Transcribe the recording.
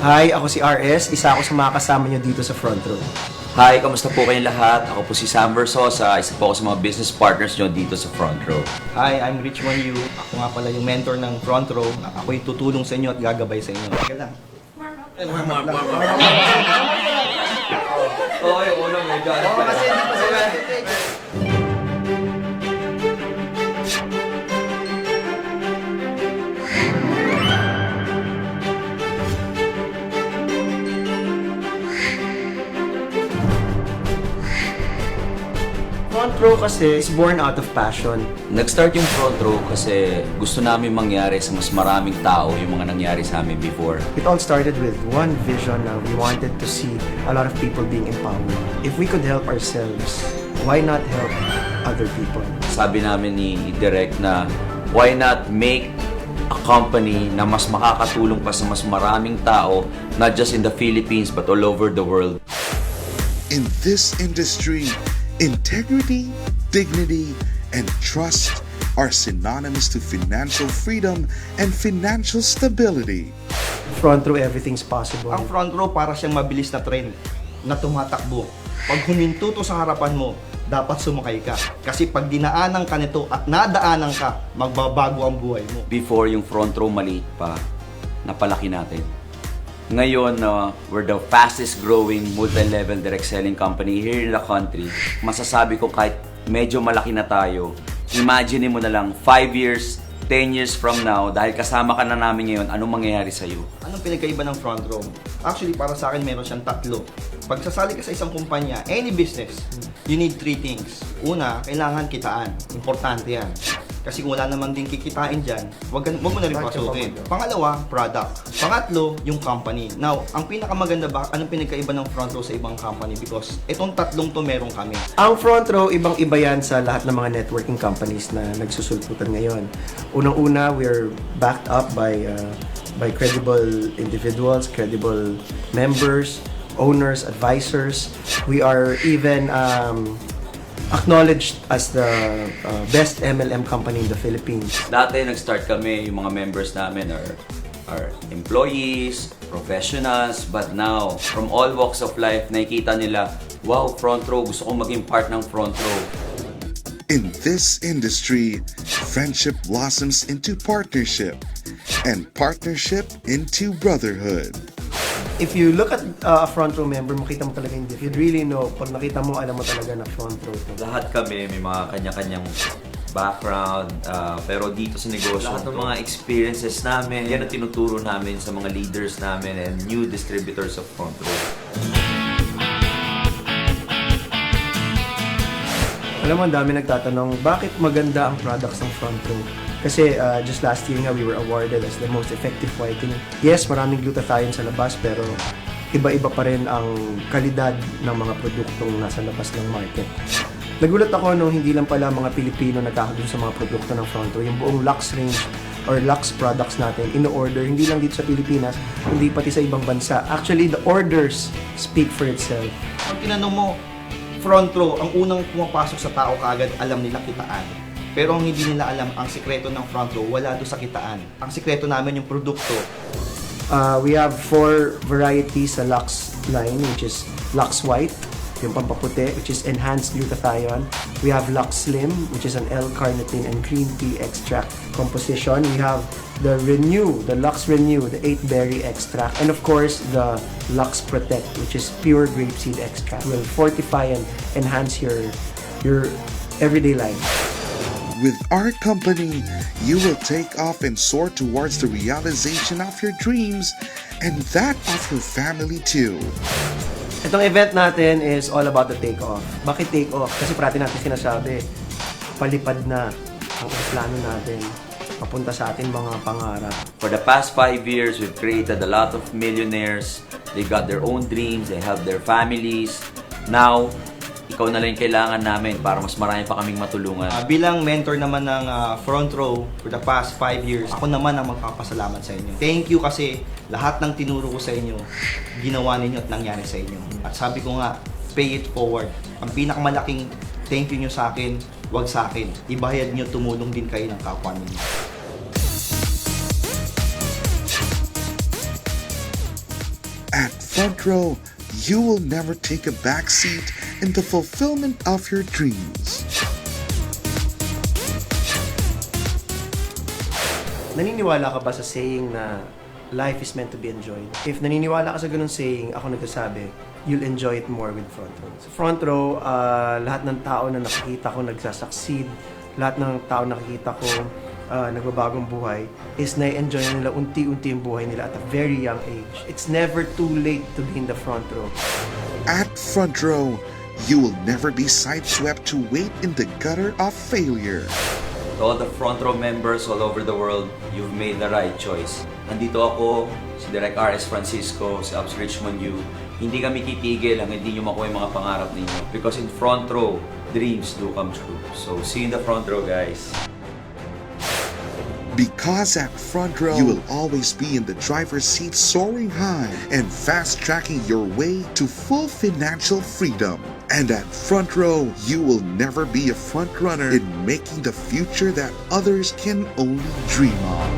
Hi, ako si RS. Isa ako sa mga kasama nyo dito sa front row. Hi, kamusta po kayong lahat? Ako po si Sam Versosa, isa po ako sa mga business partners nyo dito sa Front Row. Hi, I'm Richmond Yu. Ako nga pala yung mentor ng Front Row. Ako'y tutulong sa inyo at gagabay sa inyo. Teka lang. Oo, yung unang medyo ano pa. Front row kasi is born out of passion. Nag-start yung Front Row kasi gusto namin mangyari sa mas maraming tao yung mga nangyari sa amin before. It all started with one vision na we wanted to see a lot of people being empowered. If we could help ourselves, why not help other people? Sabi namin ni Direk na why not make a company na mas makakatulong pa sa mas maraming tao, not just in the Philippines but all over the world. In this industry, integrity, dignity, and trust are synonymous to financial freedom and financial stability. Front row, everything's possible. Ang Front Row para siyang mabilis na train na tumatakbo. Pag huminto to sa harapan mo, dapat sumakay ka. Kasi pag dinaanan ka nito at nadaanan ka, magbabago ang buhay mo. Before yung Front Row maliit pa, napalaki natin. Ngayon, we're the fastest growing multi-level direct selling company here in the country. Masasabi ko kahit medyo malaki na tayo, imagine mo na lang 5 years, 10 years from now, dahil kasama ka na namin ngayon, anong mangyayari sa'yo? Anong pinagkaiba ng Front Row? Actually, para sa akin, meron siyang tatlo. Pag sasali ka sa isang kumpanya, any business, you need 3 things. Una, kailangan kitaan. Importante yan. Kasi kung wala naman din kikitain dyan, wag mo na rin pasukin. Pangalawa, product. Pangatlo, yung company. Now, ang pinakamaganda ba, anong pinagkaiba ng Front Row sa ibang company? Because itong tatlong to meron kami. Ang front row, ibang-iba yan sa lahat ng mga networking companies na nagsusulputan ngayon. Unang-una, we're backed up by credible individuals, credible members, owners, advisors. We are even acknowledged as the best MLM company in the Philippines. Dati nag-start kami, yung mga members namin are employees, professionals, but now, from all walks of life, nakikita nila, wow, Front Row, gusto kong maging part ng Front Row. In this industry, friendship blossoms into partnership, and partnership into brotherhood. If you look at a front row member, makita mo talaga hindi. You'd really know, pag nakita mo, alam mo talaga na front row to. Lahat kami may mga kanya-kanyang background, pero dito sa negosyo, lahat ng mga experiences namin, yan ang tinuturo namin sa mga leaders namin and new distributors of Front Row. Alam mo, ang dami nagtatanong, bakit maganda ang products ng front row? Kasi just last year nga, we were awarded as the most effective whitening. Yes, maraming glutathione sa labas, pero iba-iba pa rin ang kalidad ng mga produktong nasa labas ng market. Nagulat ako nung hindi lang pala mga Pilipino nagkakaroon sa mga produkto ng front row. Yung buong Lux range or Lux products natin, in-order, hindi lang dito sa Pilipinas, hindi pati sa ibang bansa. Actually, the orders speak for itself. Pag tinanong mo, Front Row, ang unang pumapasok sa tao kaagad, alam nila kitaan. Pero ang hindi nila alam, ang sikreto ng Front Row, wala doon sa kitaan. Ang sikreto namin yung produkto. We have 4 varieties sa Lux line, which is Lux White, yung pampaputi, which is enhanced glutathione. We have Lux Slim, which is an L-carnitine and green tea extract composition. We have the Renew, the Lux Renew, the 8-berry extract. And of course, the Lux Protect, which is pure grapeseed extract. Will fortify and enhance your everyday life. With our company, you will take off and soar towards the realization of your dreams and that of your family too. Itong event natin is all about the take-off. Bakit take-off? Kasi parati natin sinasabi, palipad na ang plano natin papunta sa ating mga pangarap. For the past 5 years, we've created a lot of millionaires. They got their own dreams, they help their families. Now, ikaw na lang yung kailangan namin para mas marami pa kaming matulungan. Bilang mentor naman ng Front Row for the past 5 years, ako naman ang magpapasalamat sa inyo. Thank you kasi lahat ng tinuro ko sa inyo, ginawa ninyo at nangyari sa inyo. At sabi ko nga, pay it forward. Ang pinakamalaking thank you nyo sa akin, wag sa akin. Ibayad nyo, tumulong din kayo ng kapwa ninyo. front row, you will never take a back seat in the fulfillment of your dreams. Naniniwala ka ba sa saying na life is meant to be enjoyed? If naniniwala ka sa ganun saying, ako nagsasabi, you'll enjoy it more with front row. Sa front row, lahat ng tao na nakikita ko nagsasucceed, lahat ng tao nakikita ko nagbabagong buhay, is na-enjoy nila unti-unti yung buhay nila at a very young age. It's never too late to be in the front row. At front row, you will never be sideswept to wait in the gutter of failure. To all the front row members all over the world, you've made the right choice. Nandito ako, si Direk R.S. Francisco, si Abs Richmond Yu. Hindi kami titigil hanggang hindi nyo makuha yung mga pangarap ninyo. Because in front row, dreams do come true. So, see you in the front row, guys. Because at front row, you will always be in the driver's seat soaring high and fast-tracking your way to full financial freedom. And at front row, you will never be a front runner in making the future that others can only dream of.